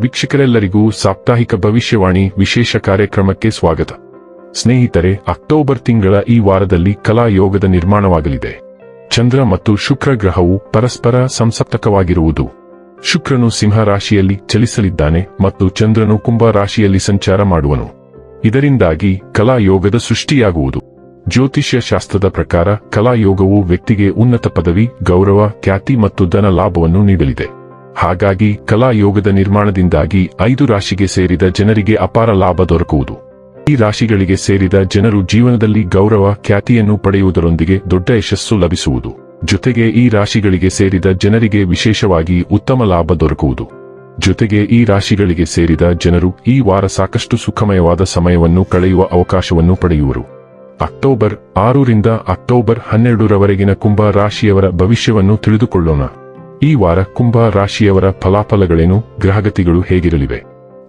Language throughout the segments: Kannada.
ವೀಕ್ಷಕರೆಲ್ಲರಿಗೂ ಸಾಪ್ತಾಹಿಕ ಭವಿಷ್ಯವಾಣಿ ವಿಶೇಷ ಕಾರ್ಯಕ್ರಮಕ್ಕೆ ಸ್ವಾಗತ. ಸ್ನೇಹಿತರೆ, ಅಕ್ಟೋಬರ್ ತಿಂಗಳ ಈ ವಾರದಲ್ಲಿ ಕಲಾ ಯೋಗದ ನಿರ್ಮಾಣವಾಗಲಿದೆ. ಚಂದ್ರ ಮತ್ತು ಶುಕ್ರ ಗ್ರಹವು ಪರಸ್ಪರ ಸಂಸಪ್ತಕವಾಗಿರುವುದು. ಶುಕ್ರನು ಸಿಂಹ ರಾಶಿಯಲ್ಲಿ ಚಲಿಸಲಿದ್ದಾನೆ ಮತ್ತು ಚಂದ್ರನು ಕುಂಭ ರಾಶಿಯಲ್ಲಿ ಸಂಚಾರ ಮಾಡುವನು. ಇದರಿಂದಾಗಿ ಕಲಾ ಯೋಗದ ಸೃಷ್ಟಿಯಾಗುವುದು. ಜ್ಯೋತಿಷ್ಯ ಶಾಸ್ತ್ರದ ಪ್ರಕಾರ ಕಲಾ ಯೋಗವು ವ್ಯಕ್ತಿಗೆ ಉನ್ನತ ಪದವಿ, ಗೌರವ, ಖ್ಯಾತಿ ಮತ್ತು ಧನ ಲಾಭವನ್ನು ನೀಡಲಿದೆ. ಹಾಗಾಗಿ ಕಲಾ ಯೋಗದ ನಿರ್ಮಾಣದಿಂದಾಗಿ 5 ರಾಶಿಗೆ ಸೇರಿದ ಜನರಿಗೆ ಅಪಾರ ಲಾಭ ದೊರಕುವುದು. ಈ ರಾಶಿಗಳಿಗೆ ಸೇರಿದ ಜನರು ಜೀವನದಲ್ಲಿ ಗೌರವ, ಖ್ಯಾತಿಯನ್ನು ಪಡೆಯುವುದರೊಂದಿಗೆ ದೊಡ್ಡ ಯಶಸ್ಸು ಲಭಿಸುವುದು. ಜೊತೆಗೆ ಈ ರಾಶಿಗಳಿಗೆ ಸೇರಿದ ಜನರಿಗೆ ವಿಶೇಷವಾಗಿ ಉತ್ತಮ ಲಾಭ ದೊರಕುವುದು. ಜೊತೆಗೆ ಈ ರಾಶಿಗಳಿಗೆ ಸೇರಿದ ಜನರು ಈ ವಾರ ಸಾಕಷ್ಟು ಸುಖಮಯವಾದ ಸಮಯವನ್ನು ಕಳೆಯುವ ಅವಕಾಶವನ್ನು ಪಡೆಯುವರು. ಅಕ್ಟೋಬರ್ 6ರಿಂದ ಅಕ್ಟೋಬರ್ 12ರವರೆಗಿನ ಕುಂಭ ರಾಶಿಯವರ ಭವಿಷ್ಯವನ್ನು ತಿಳಿದುಕೊಳ್ಳೋಣ. ಈ ವಾರ ಕುಂಭ ರಾಶಿಯವರ ಫಲಾಫಲಗಳೇನು, ಗ್ರಹಗತಿಗಳು ಹೇಗಿರಲಿವೆ,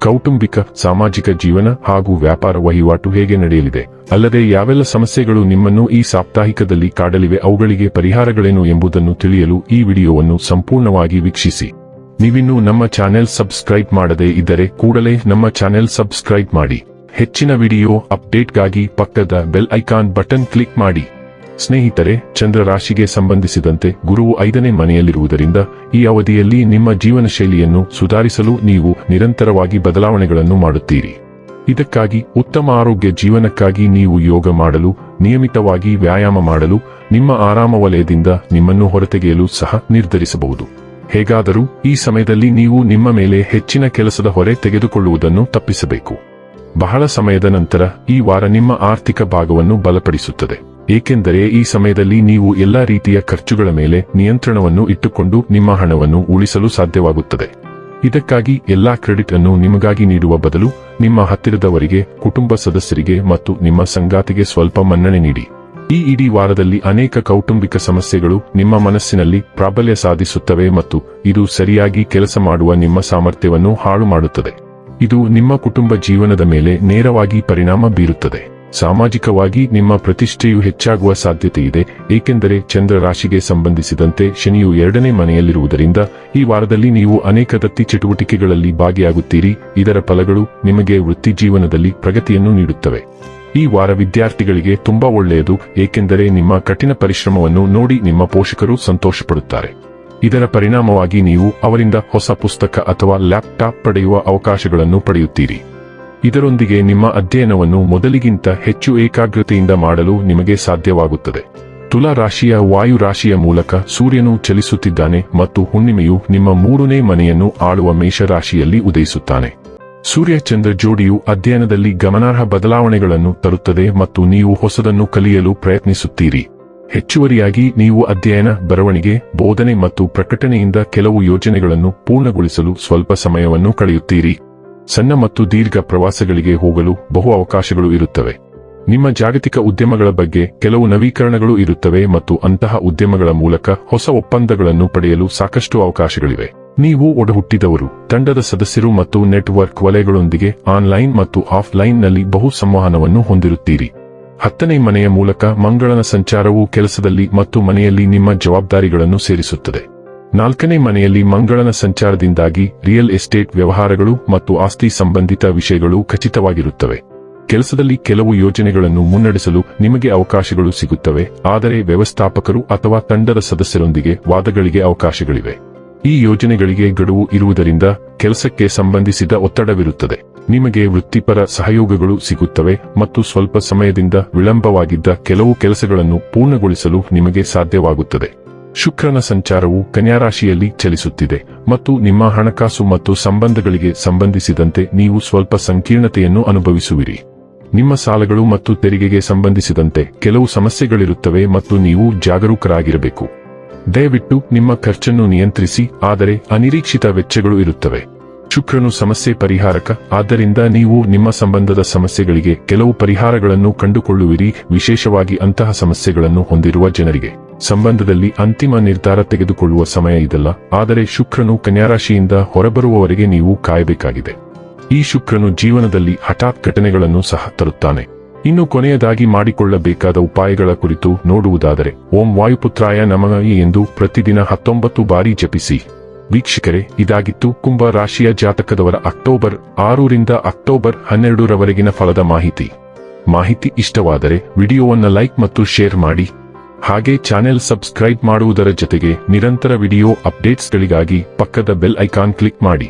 ಕೌಟುಂಬಿಕ, ಸಾಮಾಜಿಕ ಜೀವನ ಹಾಗೂ ವ್ಯಾಪಾರ ವಹಿವಾಟು ಹೇಗೆ ನಡೆಯಲಿದೆ, ಅಲ್ಲದೆ ಯಾವೆಲ್ಲ ಸಮಸ್ಯೆಗಳು ನಿಮ್ಮನ್ನು ಈ ಸಾಪ್ತಾಹಿಕದಲ್ಲಿ ಕಾಡಲಿವೆ, ಅವುಗಳಿಗೆ ಪರಿಹಾರಗಳೇನು ಎಂಬುದನ್ನು ತಿಳಿಯಲು ಈ ವಿಡಿಯೋವನ್ನು ಸಂಪೂರ್ಣವಾಗಿ ವೀಕ್ಷಿಸಿ. ನೀವಿನ್ನೂ ನಮ್ಮ ಚಾನೆಲ್ ಸಬ್ಸ್ಕ್ರೈಬ್ ಮಾಡದೇ ಇದ್ದರೆ ಕೂಡಲೇ ನಮ್ಮ ಚಾನೆಲ್ ಸಬ್ಸ್ಕ್ರೈಬ್ ಮಾಡಿ. ಹೆಚ್ಚಿನ ವಿಡಿಯೋ ಅಪ್ಡೇಟ್ಗಾಗಿ ಪಕ್ಕದ ಬೆಲ್ ಐಕಾನ್ ಬಟನ್ ಕ್ಲಿಕ್ ಮಾಡಿ. ಸ್ನೇಹಿತರೆ, ಚಂದ್ರ ರಾಶಿಗೆ ಸಂಬಂಧಿಸಿದಂತೆ ಗುರುವು 5ನೇ ಮನೆಯಲ್ಲಿರುವುದರಿಂದ ಈ ಅವಧಿಯಲ್ಲಿ ನಿಮ್ಮ ಜೀವನ ಶೈಲಿಯನ್ನು ಸುಧಾರಿಸಲು ನೀವು ನಿರಂತರವಾಗಿ ಬದಲಾವಣೆಗಳನ್ನು ಮಾಡುತ್ತೀರಿ. ಇದಕ್ಕಾಗಿ ಉತ್ತಮ ಆರೋಗ್ಯ ಜೀವನಕ್ಕಾಗಿ ನೀವು ಯೋಗ ಮಾಡಲು, ನಿಯಮಿತವಾಗಿ ವ್ಯಾಯಾಮ ಮಾಡಲು, ನಿಮ್ಮ ಆರಾಮ ವಲಯದಿಂದ ನಿಮ್ಮನ್ನು ಹೊರತೆಗೆಯಲು ಸಹ ನಿರ್ಧರಿಸಬಹುದು. ಹೇಗಾದರೂ ಈ ಸಮಯದಲ್ಲಿ ನೀವು ನಿಮ್ಮ ಮೇಲೆ ಹೆಚ್ಚಿನ ಕೆಲಸದ ಹೊರೆ ತೆಗೆದುಕೊಳ್ಳುವುದನ್ನು ತಪ್ಪಿಸಬೇಕು. ಬಹಳ ಸಮಯದ ನಂತರ ಈ ವಾರ ನಿಮ್ಮ ಆರ್ಥಿಕ ಭಾಗವನ್ನು ಬಲಪಡಿಸುತ್ತದೆ. ಏಕೆಂದರೆ ಈ ಸಮಯದಲ್ಲಿ ನೀವು ಎಲ್ಲಾ ರೀತಿಯ ಖರ್ಚುಗಳ ಮೇಲೆ ನಿಯಂತ್ರಣವನ್ನು ಇಟ್ಟುಕೊಂಡು ನಿಮ್ಮ ಹಣವನ್ನು ಉಳಿಸಲು ಸಾಧ್ಯವಾಗುತ್ತದೆ. ಇದಕ್ಕಾಗಿ ಎಲ್ಲಾ ಕ್ರೆಡಿಟ್ ಅನ್ನು ನಿಮಗಾಗಿ ನೀಡುವ ಬದಲು ನಿಮ್ಮ ಹತ್ತಿರದವರಿಗೆ, ಕುಟುಂಬ ಸದಸ್ಯರಿಗೆ ಮತ್ತು ನಿಮ್ಮ ಸಂಗಾತಿಗೆ ಸ್ವಲ್ಪ ಮನ್ನಣೆ ನೀಡಿ. ಈ ಇಡೀ ವಾರದಲ್ಲಿ ಅನೇಕ ಕೌಟುಂಬಿಕ ಸಮಸ್ಯೆಗಳು ನಿಮ್ಮ ಮನಸ್ಸಿನಲ್ಲಿ ಪ್ರಾಬಲ್ಯ ಸಾಧಿಸುತ್ತವೆ ಮತ್ತು ಇದು ಸರಿಯಾಗಿ ಕೆಲಸ ಮಾಡುವ ನಿಮ್ಮ ಸಾಮರ್ಥ್ಯವನ್ನು ಹಾಳು ಮಾಡುತ್ತದೆ. ಇದು ನಿಮ್ಮ ಕುಟುಂಬ ಜೀವನದ ಮೇಲೆ ನೇರವಾಗಿ ಪರಿಣಾಮ ಬೀರುತ್ತದೆ. ಸಾಮಾಜಿಕವಾಗಿ ನಿಮ್ಮ ಪ್ರತಿಷ್ಠೆಯು ಹೆಚ್ಚಾಗುವ ಸಾಧ್ಯತೆ ಇದೆ, ಏಕೆಂದರೆ ಚಂದ್ರ ರಾಶಿಗೆ ಸಂಬಂಧಿಸಿದಂತೆ ಶನಿಯು 2ನೇ ಮನೆಯಲ್ಲಿರುವುದರಿಂದ ಈ ವಾರದಲ್ಲಿ ನೀವು ಅನೇಕ ದತ್ತಿ ಚಟುವಟಿಕೆಗಳಲ್ಲಿ ಭಾಗಿಯಾಗುತ್ತೀರಿ. ಇದರ ಫಲಗಳು ನಿಮಗೆ ವೃತ್ತಿ ಜೀವನದಲ್ಲಿ ಪ್ರಗತಿಯನ್ನು ನೀಡುತ್ತವೆ. ಈ ವಾರ ವಿದ್ಯಾರ್ಥಿಗಳಿಗೆ ತುಂಬಾ ಒಳ್ಳೆಯದು, ಏಕೆಂದರೆ ನಿಮ್ಮ ಕಠಿಣ ಪರಿಶ್ರಮವನ್ನು ನೋಡಿ ನಿಮ್ಮ ಪೋಷಕರು ಸಂತೋಷಪಡುತ್ತಾರೆ. ಇದರ ಪರಿಣಾಮವಾಗಿ ನೀವು ಅವರಿಂದ ಹೊಸ ಪುಸ್ತಕ ಅಥವಾ ಲ್ಯಾಪ್ಟಾಪ್ ಪಡೆಯುವ ಅವಕಾಶಗಳನ್ನು ಪಡೆಯುತ್ತೀರಿ. ಇದರೊಂದಿಗೆ ನಿಮ್ಮ ಅಧ್ಯಯನವನ್ನು ಮೊದಲಿಗಿಂತ ಹೆಚ್ಚು ಏಕಾಗ್ರತೆಯಿಂದ ಮಾಡಲು ನಿಮಗೆ ಸಾಧ್ಯವಾಗುತ್ತದೆ. ತುಲಾ ರಾಶಿಯ ವಾಯು ರಾಶಿಯ ಮೂಲಕ ಸೂರ್ಯನು ಚಲಿಸುತ್ತಿದ್ದಾನೆ ಮತ್ತು ಹುಣ್ಣಿಮೆಯು ನಿಮ್ಮ 3ನೇ ಮನೆಯನ್ನು ಆಳುವ ಮೇಷ ರಾಶಿಯಲ್ಲಿ ಉದಯಿಸುತ್ತಾನೆ. ಸೂರ್ಯ ಚಂದ್ರ ಜೋಡಿಯು ಅಧ್ಯಯನದಲ್ಲಿ ಗಮನಾರ್ಹ ಬದಲಾವಣೆಗಳನ್ನು ತರುತ್ತದೆ ಮತ್ತು ನೀವು ಹೊಸದನ್ನು ಕಲಿಯಲು ಪ್ರಯತ್ನಿಸುತ್ತೀರಿ. ಹೆಚ್ಚುವರಿಯಾಗಿ ನೀವು ಅಧ್ಯಯನ, ಬರವಣಿಗೆ, ಬೋಧನೆ ಮತ್ತು ಪ್ರಕಟಣೆಯಿಂದ ಕೆಲವು ಯೋಜನೆಗಳನ್ನು ಪೂರ್ಣಗೊಳಿಸಲು ಸ್ವಲ್ಪ ಸಮಯವನ್ನು ಕಳೆಯುತ್ತೀರಿ. ಸಣ್ಣ ಮತ್ತು ದೀರ್ಘ ಪ್ರವಾಸಗಳಿಗೆ ಹೋಗಲು ಬಹು ಅವಕಾಶಗಳು ಇರುತ್ತವೆ. ನಿಮ್ಮ ಜಾಗತಿಕ ಉದ್ಯಮಗಳ ಬಗ್ಗೆ ಕೆಲವು ನವೀಕರಣಗಳು ಇರುತ್ತವೆ ಮತ್ತು ಅಂತಹ ಉದ್ಯಮಗಳ ಮೂಲಕ ಹೊಸ ಒಪ್ಪಂದಗಳನ್ನು ಪಡೆಯಲು ಸಾಕಷ್ಟು ಅವಕಾಶಗಳಿವೆ. ನೀವು ಒಡಹುಟ್ಟಿದವರು, ತಂಡದ ಸದಸ್ಯರು ಮತ್ತು ನೆಟ್ವರ್ಕ್ ವಲಯಗಳೊಂದಿಗೆ ಆನ್ಲೈನ್ ಮತ್ತು ಆಫ್ಲೈನ್ನಲ್ಲಿ ಬಹು ಸಂವಹನವನ್ನು ಹೊಂದಿರುತ್ತೀರಿ. 10ನೇ ಮನೆಯ ಮೂಲಕ ಮಂಗಳನ ಸಂಚಾರವು ಕೆಲಸದಲ್ಲಿ ಮತ್ತು ಮನೆಯಲ್ಲಿ ನಿಮ್ಮ ಜವಾಬ್ದಾರಿಗಳನ್ನು ಸೇರಿಸುತ್ತದೆ. 4ನೇ ಮನೆಯಲ್ಲಿ ಮಂಗಳನ ಸಂಚಾರದಿಂದಾಗಿ ರಿಯಲ್ ಎಸ್ಟೇಟ್ ವ್ಯವಹಾರಗಳು ಮತ್ತು ಆಸ್ತಿ ಸಂಬಂಧಿತ ವಿಷಯಗಳು ಖಚಿತವಾಗಿರುತ್ತವೆ. ಕೆಲಸದಲ್ಲಿ ಕೆಲವು ಯೋಜನೆಗಳನ್ನು ಮುನ್ನಡೆಸಲು ನಿಮಗೆ ಅವಕಾಶಗಳು ಸಿಗುತ್ತವೆ, ಆದರೆ ವ್ಯವಸ್ಥಾಪಕರು ಅಥವಾ ತಂಡದ ಸದಸ್ಯರೊಂದಿಗೆ ವಾದಗಳಿಗೆ ಅವಕಾಶಗಳಿವೆ. ಈ ಯೋಜನೆಗಳಿಗೆ ಗಡುವು ಇರುವುದರಿಂದ ಕೆಲಸಕ್ಕೆ ಸಂಬಂಧಿಸಿದ ಒತ್ತಡವಿರುತ್ತದೆ. ನಿಮಗೆ ವೃತ್ತಿಪರ ಸಹಯೋಗಗಳು ಸಿಗುತ್ತವೆ ಮತ್ತು ಸ್ವಲ್ಪ ಸಮಯದಿಂದ ವಿಳಂಬವಾಗಿದ್ದ ಕೆಲವು ಕೆಲಸಗಳನ್ನು ಪೂರ್ಣಗೊಳಿಸಲು ನಿಮಗೆ ಸಾಧ್ಯವಾಗುತ್ತದೆ. ಶುಕ್ರನ ಸಂಚಾರವು ಕನ್ಯಾ ರಾಶಿಯಲ್ಲಿ ಚಲಿಸುತ್ತಿದೆ ಮತ್ತು ನಿಮ್ಮ ಹಣಕಾಸು ಮತ್ತು ಸಂಬಂಧಗಳಿಗೆ ಸಂಬಂಧಿಸಿದಂತೆ ನೀವು ಸ್ವಲ್ಪ ಸಂಕೀರ್ಣತೆಯನ್ನು ಅನುಭವಿಸುವಿರಿ. ನಿಮ್ಮ ಸಾಲಗಳು ಮತ್ತು ತೆರಿಗೆಗೆ ಸಂಬಂಧಿಸಿದಂತೆ ಕೆಲವು ಸಮಸ್ಯೆಗಳಿರುತ್ತವೆ ಮತ್ತು ನೀವು ಜಾಗರೂಕರಾಗಿರಬೇಕು. ದಯವಿಟ್ಟು ನಿಮ್ಮ ಖರ್ಚನ್ನು ನಿಯಂತ್ರಿಸಿ, ಆದರೆ ಅನಿರೀಕ್ಷಿತ ವೆಚ್ಚಗಳು ಇರುತ್ತವೆ. ಶುಕ್ರನು ಸಮಸ್ಯೆ ಪರಿಹಾರಕ, ಆದ್ದರಿಂದ ನೀವು ನಿಮ್ಮ ಸಂಬಂಧದ ಸಮಸ್ಯೆಗಳಿಗೆ ಕೆಲವು ಪರಿಹಾರಗಳನ್ನು ಕಂಡುಕೊಳ್ಳುವಿರಿ, ವಿಶೇಷವಾಗಿ ಅಂತಹ ಸಮಸ್ಯೆಗಳನ್ನು ಹೊಂದಿರುವ ಜನರಿಗೆ. ಸಂಬಂಧದಲ್ಲಿ ಅಂತಿಮ ನಿರ್ಧಾರ ತೆಗೆದುಕೊಳ್ಳುವ ಸಮಯ ಇದಲ್ಲ, ಆದರೆ ಶುಕ್ರನು ಕನ್ಯಾರಾಶಿಯಿಂದ ಹೊರಬರುವವರೆಗೆ ನೀವು ಕಾಯಬೇಕಾಗಿದೆ. ಈ ಶುಕ್ರನು ಜೀವನದಲ್ಲಿ ಹಠಾತ್ ಘಟನೆಗಳನ್ನು ಸಹ ತರುತ್ತಾನೆ. ಇನ್ನು ಕೊನೆಯದಾಗಿ ಮಾಡಿಕೊಳ್ಳಬೇಕಾದ ಉಪಾಯಗಳ ಕುರಿತು ನೋಡುವುದಾದರೆ, ಓಂ ವಾಯುಪುತ್ರಾಯ ನಮಃ ಎಂದು ಪ್ರತಿದಿನ 19 ಬಾರಿ ಜಪಿಸಿ. ವೀಕ್ಷಕರೇ, ಇದಾಗಿತ್ತು ಕುಂಭ ರಾಶಿಯ ಜಾತಕದವರ ಅಕ್ಟೋಬರ್ 6ರಿಂದ ಅಕ್ಟೋಬರ್ 12ರವರೆಗಿನ ಫಲದ ಮಾಹಿತಿ ಇಷ್ಟವಾದರೆ ವಿಡಿಯೋವನ್ನು ಲೈಕ್ ಮತ್ತು ಶೇರ್ ಮಾಡಿ. ಹಾಗೆ ಚಾನೆಲ್ ಸಬ್ಸ್ಕ್ರೈಬ್ ಮಾಡುವುದರ ಜೊತೆಗೆ ನಿರಂತರ ವಿಡಿಯೋ ಅಪ್ಡೇಟ್ಸ್ಗಳಿಗಾಗಿ ಪಕ್ಕದ ಬೆಲ್ ಐಕಾನ್ ಕ್ಲಿಕ್ ಮಾಡಿ.